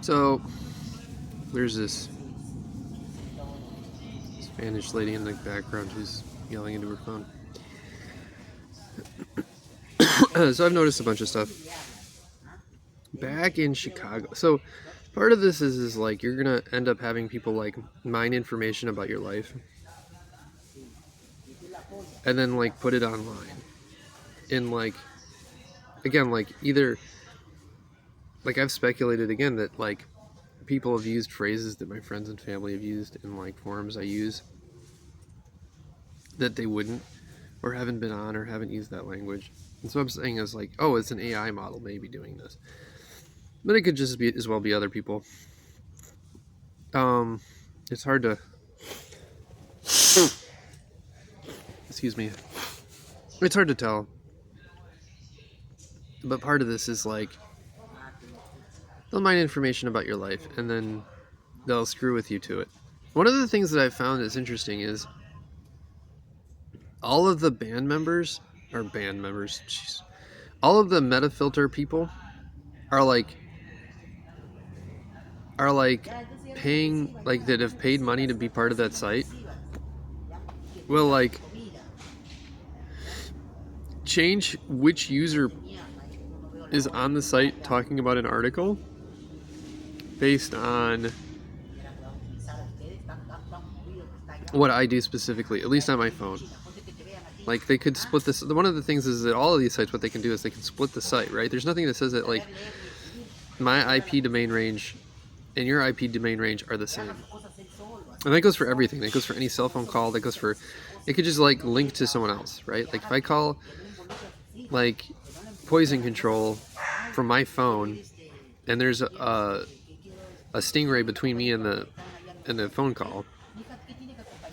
So there's this Spanish lady in the background who's yelling into her phone. So I've noticed a bunch of stuff back in Chicago. So part of this is like you're gonna end up having people like mine information about your life and then like put it online in like, again, like either like I've speculated again that like people have used phrases that my friends and family have used in like forums I use that they wouldn't or haven't been on or haven't used that language. And so I'm saying is like, oh, it's an AI model maybe doing this, but it could just be as well be other people. It's hard to excuse me, it's hard to tell, but part of this is like they'll mine information about your life and then they'll screw with you to it. One of the things that I've found is interesting is all of the band members, jeez, all of the Metafilter people are like paying, like that have paid money to be part of that site will like change which user is on the site talking about an article based on what I do specifically, at least on my phone. Like they could split this. One of the things is that all of these sites, what they can do is they can split the site, right? There's nothing that says that like my IP domain range and your IP domain range are the same. And that goes for everything. That goes for any cell phone call. That goes for, it could just like link to someone else, right? Like if I call like poison control from my phone and there's a stingray between me and the phone call,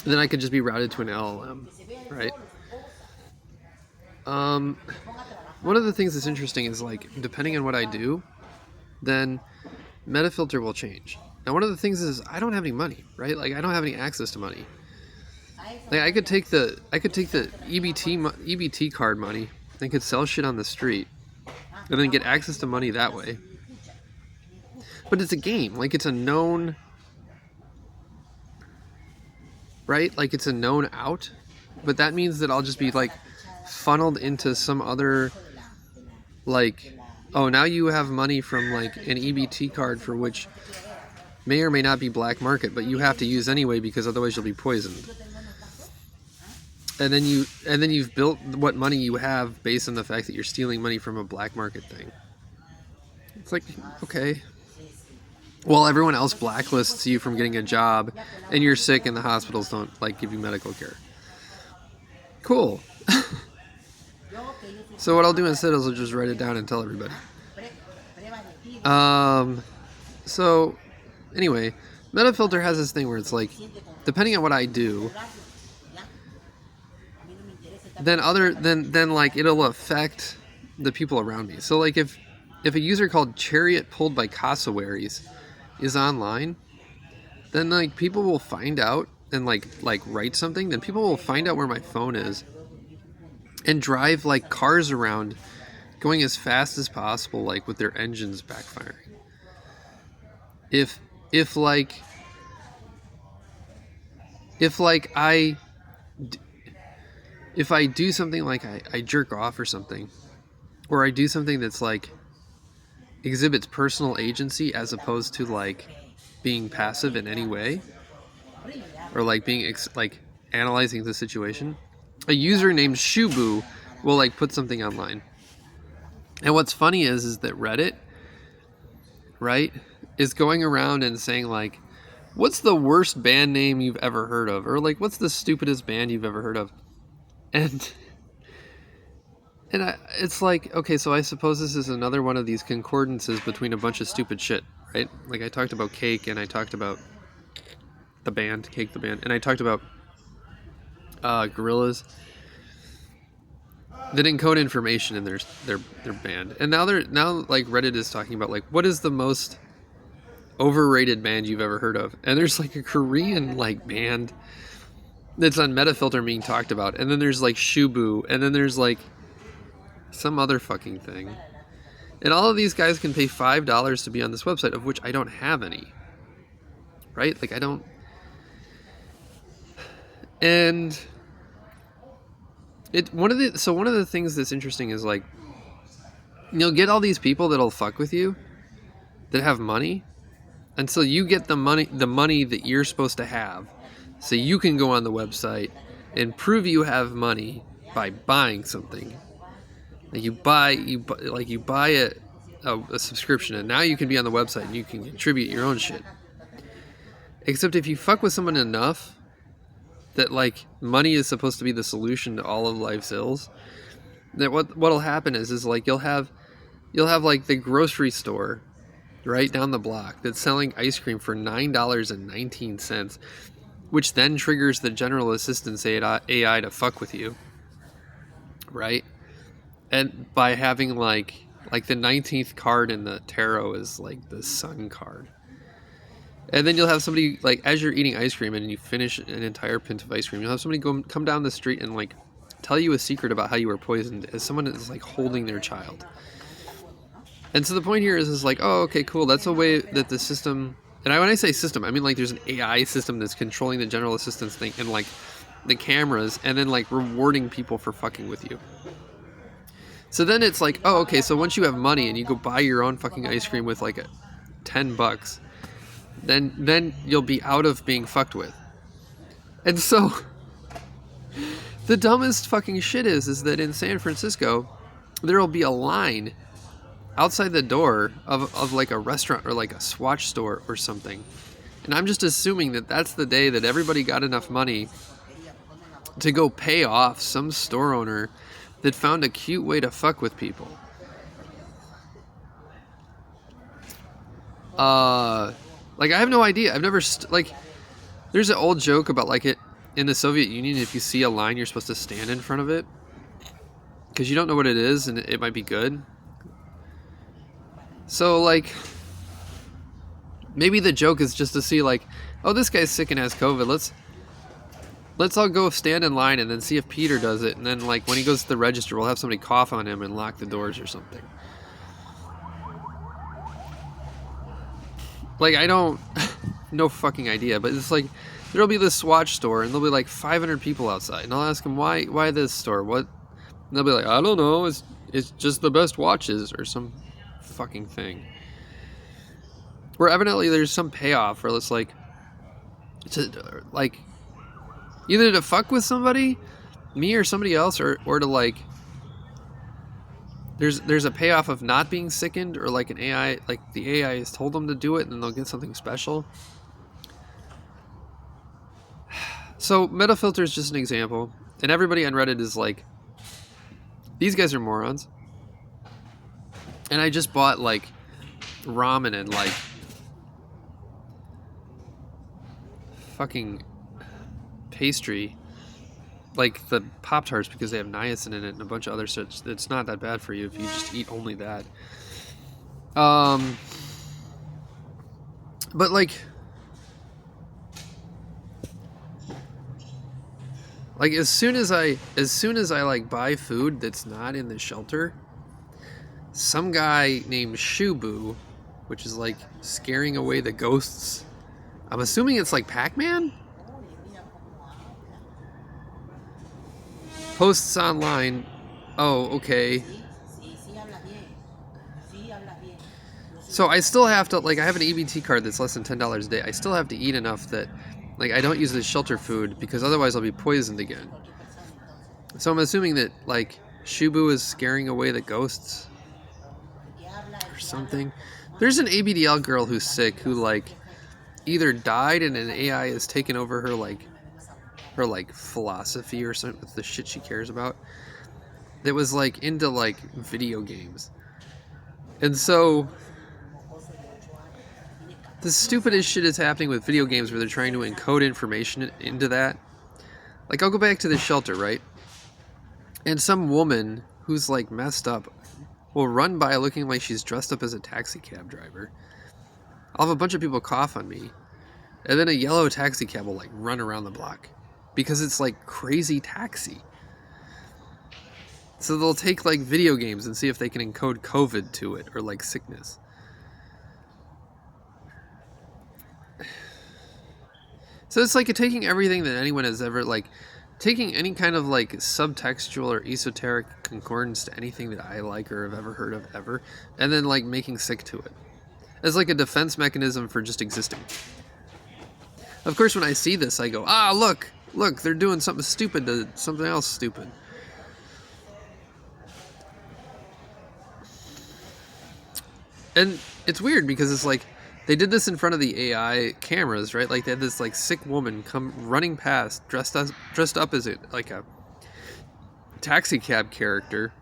then I could just be routed to an LLM, right? One of the things that's interesting is like, depending on what I do, then Metafilter will change. Now, one of the things is I don't have any money, right? Like I don't have any access to money. Like I could take the EBT card money and could sell shit on the street and then get access to money that way. But it's a game. Like it's a known, right? Like it's a known out. But that means that I'll just be like funneled into some other, like, oh, now you have money from like an EBT card for which may or may not be black market, but you have to use anyway because otherwise you'll be poisoned. And then you've built what money you have based on the fact that you're stealing money from a black market thing. It's like, okay. Well, everyone else blacklists you from getting a job and you're sick and the hospitals don't like give you medical care. Cool. So what I'll do instead is I'll just write it down and tell everybody. So anyway, Metafilter has this thing where it's like, depending on what I do, then like it'll affect the people around me. So like if a user called Chariot Pulled by Cassowaries is online, then like people will find out and like write something, then people will find out where my phone is and drive like cars around going as fast as possible, like with their engines backfiring. If I do something like I jerk off or something, or I do something that's like exhibits personal agency as opposed to like being passive in any way, or like being like analyzing the situation, a user named Shubu will like put something online. And what's funny is that Reddit, right, is going around and saying like, what's the worst band name you've ever heard of? Or like, what's the stupidest band you've ever heard of? And it's like, okay, so I suppose this is another one of these concordances between a bunch of stupid shit, right? Like I talked about Cake, and I talked about the band, Cake the band, and I talked about Gorillas that encode information in their band. And now like Reddit is talking about like, what is the most overrated band you've ever heard of? And there's like a Korean like band that's on Metafilter being talked about, and then there's like Shubu, and then there's like some other fucking thing. And all of these guys can pay $5 to be on this website, of which I don't have any. Right? Like, I don't... And... one of the things that's interesting is, like, you'll get all these people that'll fuck with you, that have money, until you get the money that you're supposed to have, so you can go on the website and prove you have money by buying something. Like you buy a subscription, and now you can be on the website and you can contribute your own shit. Except if you fuck with someone enough that, like, money is supposed to be the solution to all of life's ills, that what'll happen is like you'll have like the grocery store right down the block that's selling ice cream for $9.19, which then triggers the general assistance AI to fuck with you, right? And by having like the 19th card in the tarot is like the sun card. And then you'll have somebody, like, as you're eating ice cream and you finish an entire pint of ice cream, you'll have somebody come down the street and, like, tell you a secret about how you were poisoned as someone is, like, holding their child. And so the point here is like, oh, okay, cool. That's a way that the system, and when I say system, I mean, like, there's an AI system that's controlling the general assistance thing and, like, the cameras, and then, like, rewarding people for fucking with you. So then it's like, oh, okay, so once you have money and you go buy your own fucking ice cream with, like, $10, then you'll be out of being fucked with. And so the dumbest fucking shit is that in San Francisco there'll be a line outside the door of like a restaurant or like a Swatch store or something, and I'm just assuming that that's the day that everybody got enough money to go pay off some store owner that found a cute way to fuck with people. Like, I have no idea. I've never, like, there's an old joke about, like, it in the Soviet Union, if you see a line, you're supposed to stand in front of it, because you don't know what it is, and it might be good. So, like, maybe the joke is just to see, like, oh, this guy's sick and has COVID, let's all go stand in line and then see if Peter does it, and then, like, when he goes to the register, we'll have somebody cough on him and lock the doors or something. Like, I don't... no fucking idea, but it's like, there'll be this Swatch store, and there'll be like 500 people outside, and I'll ask them, why this store? What? And they'll be like, I don't know, it's just the best watches, or some fucking thing. Where evidently there's some payoff, or it's like, to, like, either to fuck with somebody, me or somebody else, or to, like, there's a payoff of not being sickened, or like an AI, like the AI has told them to do it and then they'll get something special. So Metafilter is just an example, and everybody on Reddit is like, these guys are morons. And I just bought like ramen and like fucking pastry, like the Pop-Tarts, because they have niacin in it and a bunch of other such. It's not that bad for you if you just eat only that. But like as soon as I like buy food that's not in the shelter, some guy named Shubu, which is like scaring away the ghosts. I'm assuming it's like Pac-Man? Posts online. Oh, okay. So I still have to, like, I have an EBT card that's less than $10 a day. I still have to eat enough that, like, I don't use the shelter food, because otherwise I'll be poisoned again. So I'm assuming that, like, Shubu is scaring away the ghosts or something. There's an ABDL girl who's sick who, like, either died and an AI has taken over her, like, philosophy or something with the shit she cares about, that was like into like video games. And so the stupidest shit is happening with video games where they're trying to encode information into that. Like, I'll go back to the shelter, right? And some woman who's like messed up will run by looking like she's dressed up as a taxi cab driver. I'll have a bunch of people cough on me, and then a yellow taxi cab will like run around the block, because it's like Crazy Taxi. So they'll take like video games and see if they can encode COVID to it or like sickness. So it's like taking everything that anyone has ever like, taking any kind of like subtextual or esoteric concordance to anything that I like or have ever heard of ever, and then like making sick to it as like a defense mechanism for just existing. Of course, when I see this, I go, look, they're doing something stupid to something else stupid. And it's weird because it's like, they did this in front of the AI cameras, right? Like they had this like sick woman come running past, dressed up as like a taxi cab character.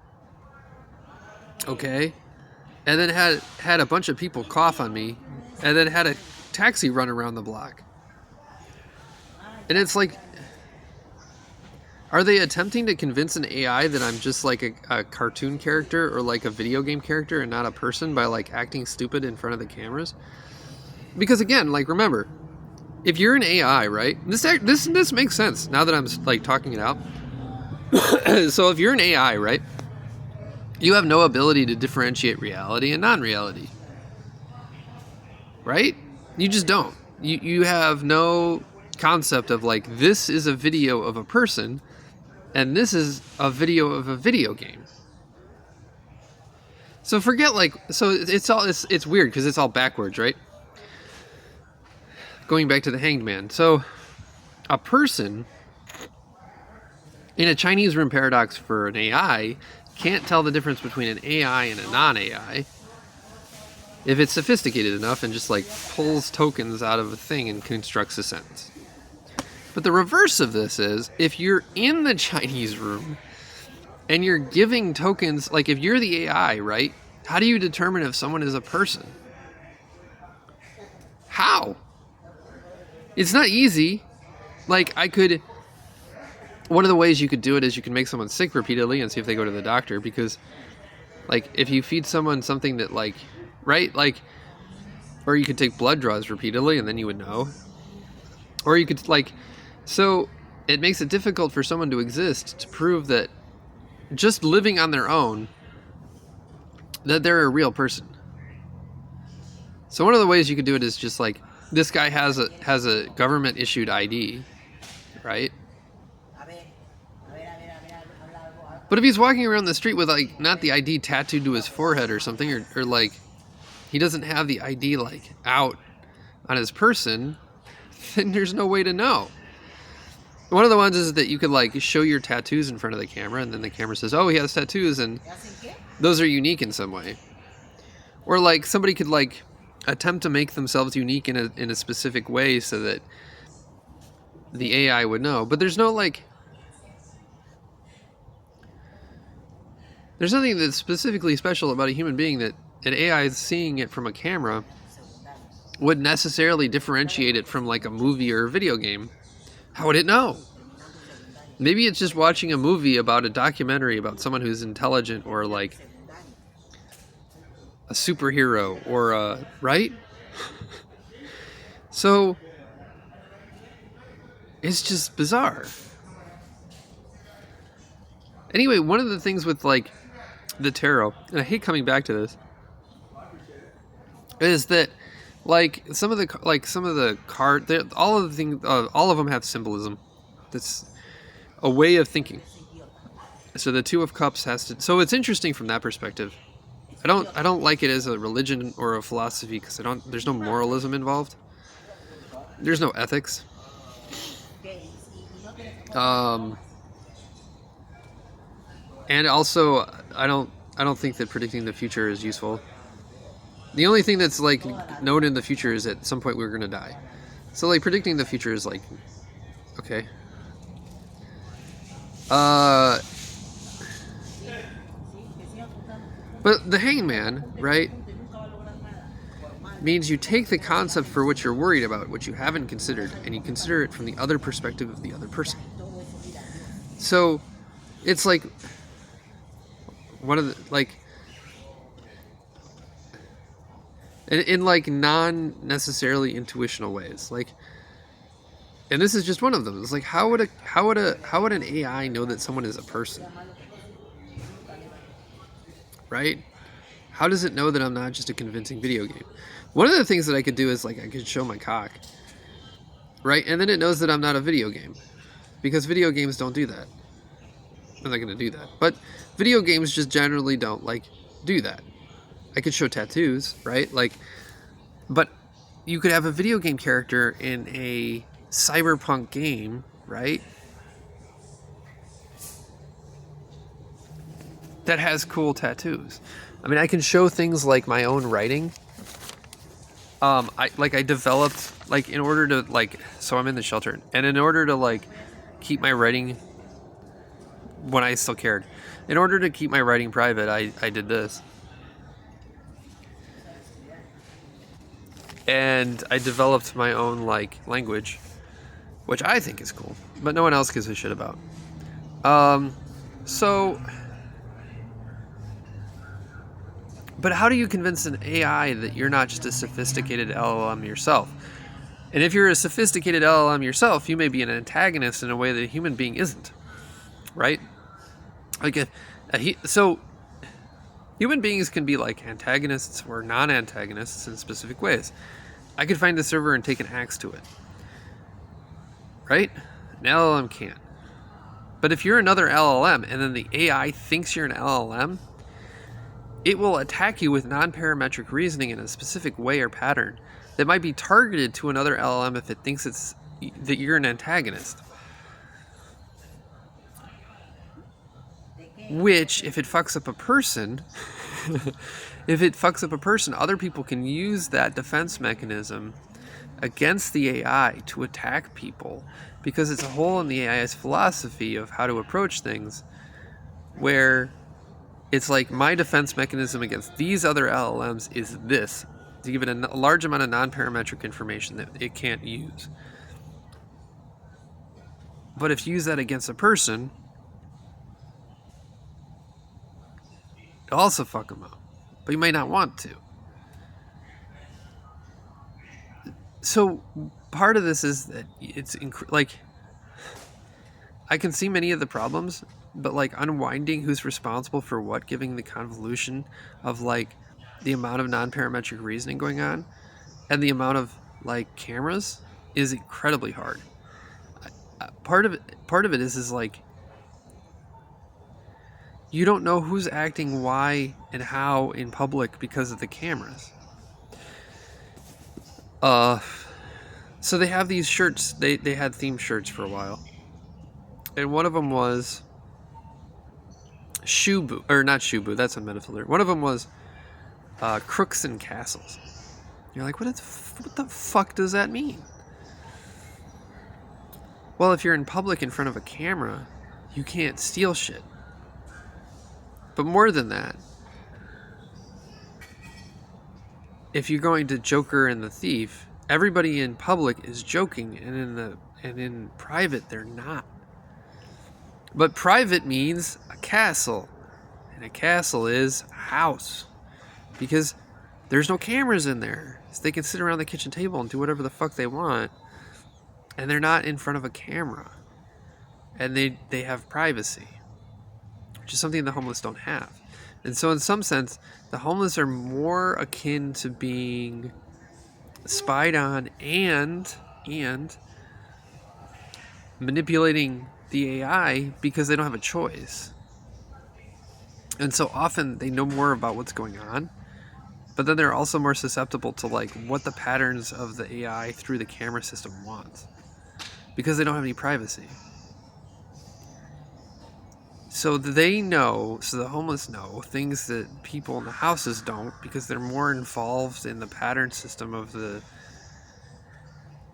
Okay. And then had a bunch of people cough on me, and then had a taxi run around the block. And it's like, are they attempting to convince an AI that I'm just like a cartoon character or like a video game character and not a person by like acting stupid in front of the cameras? Because again, like remember, if you're an AI, right? This makes sense now that I'm like talking it out. So if you're an AI, right? You have no ability to differentiate reality and non-reality. Right? You just don't. You have no concept of like, this is a video of a person and this is a video of a video game. So forget like, so it's weird because it's all backwards, right? Going back to the Hanged Man. So a person in a Chinese room paradox for an AI can't tell the difference between an AI and a non-AI if it's sophisticated enough and just like pulls tokens out of a thing and constructs a sentence. But the reverse of this is, if you're in the Chinese room and you're giving tokens, like if you're the AI, right? How do you determine if someone is a person? How? It's not easy. Like one of the ways you could do it is you can make someone sick repeatedly and see if they go to the doctor, because like if you feed someone something that like, right? Like, or you could take blood draws repeatedly and then you would know. Or you could like, so it makes it difficult for someone to exist to prove that just living on their own, that they're a real person. So one of the ways you could do it is just like, this guy has a government issued ID, right? But if he's walking around the street with like not the ID tattooed to his forehead or something, or like he doesn't have the ID like out on his person, then there's no way to know. One of the ones is that you could like show your tattoos in front of the camera, and then the camera says, oh, he has tattoos and those are unique in some way. Or like somebody could like attempt to make themselves unique in a specific way so that the AI would know. But there's no like, there's nothing that's specifically special about a human being that an AI seeing it from a camera would necessarily differentiate it from like a movie or a video game. How would it know? Maybe it's just watching a movie about a documentary about someone who's intelligent or like a superhero or right? So it's just bizarre. Anyway, one of the things with like the tarot, and I hate coming back to this, is that like some of the card, all of the things, all of them have symbolism. That's a way of thinking. So the Two of Cups has to. So it's interesting from that perspective. I don't like it as a religion or a philosophy because there's no moralism involved. There's no ethics. And also I don't think that predicting the future is useful. The only thing that's like known in the future is at some point we're gonna die. So like predicting the future is like, okay. But the hangman, right, means you take the concept for which you're worried about, which you haven't considered, and you consider it from the other perspective of the other person. So it's like one of the, like, in like non-necessarily intuitional ways, like, and this is just one of them. It's like, how would an AI know that someone is a person? right? How does it know that I'm not just a convincing video game? One of the things that I could do is like I could show my cock, right? And then it knows that I'm not a video game, because video games don't do that. I'm not gonna do that, but video games just generally don't like do that. I could show tattoos, right? Like, but you could have a video game character in a cyberpunk game, right? That has cool tattoos. I mean, I can show things like my own writing. I developed, like, in order to, like, so I'm in the shelter, and in order to, like, keep my writing, when I still cared, in order to keep my writing private, I did this. And I developed my own, like, language, which I think is cool, but no one else gives a shit about. So, but how do you convince an AI that you're not just a sophisticated LLM yourself? And if you're a sophisticated LLM yourself, you may be an antagonist in a way that a human being isn't, right? Like, so human beings can be like antagonists or non-antagonists in specific ways. I could find a server and take an axe to it, right? An LLM can't. But if you're another LLM and then the AI thinks you're an LLM, it will attack you with non-parametric reasoning in a specific way or pattern that might be targeted to another LLM if it thinks that you're an antagonist. Which, if it fucks up a person, other people can use that defense mechanism against the AI to attack people, because it's a hole in the AI's philosophy of how to approach things, where it's like, my defense mechanism against these other LLMs is this, to give it a large amount of non-parametric information that it can't use. But if you use that against a person, it'll also fuck them up. But you might not want to. So part of this is that it's like, I can see many of the problems, but like unwinding who's responsible for what, giving the convolution of like the amount of non-parametric reasoning going on and the amount of like cameras is incredibly hard. Part of it is like, you don't know who's acting why and how in public because of the cameras. So they have these shirts. They had themed shirts for a while, and one of them was Shubu, or not Shubu. That's on Metafilter. One of them was Crooks and Castles. You're like, what the fuck does that mean? Well, if you're in public in front of a camera, you can't steal shit. But more than that, if you're going to Joker and the Thief, everybody in public is joking, and in private they're not. But private means a castle, and a castle is a house, because there's no cameras in there, so they can sit around the kitchen table and do whatever the fuck they want, and they're not in front of a camera, and they have privacy, which is something the homeless don't have. And so in some sense, the homeless are more akin to being spied on and manipulating the AI, because they don't have a choice. And so often they know more about what's going on, but then they're also more susceptible to like what the patterns of the AI through the camera system wants, because they don't have any privacy. So they know, so the homeless know things that people in the houses don't, because they're more involved in the pattern system of the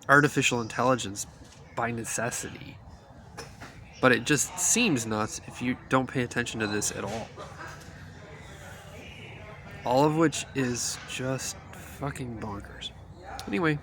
artificial intelligence by necessity. But it just seems nuts if you don't pay attention to this at all. All of which is just fucking bonkers. Anyway.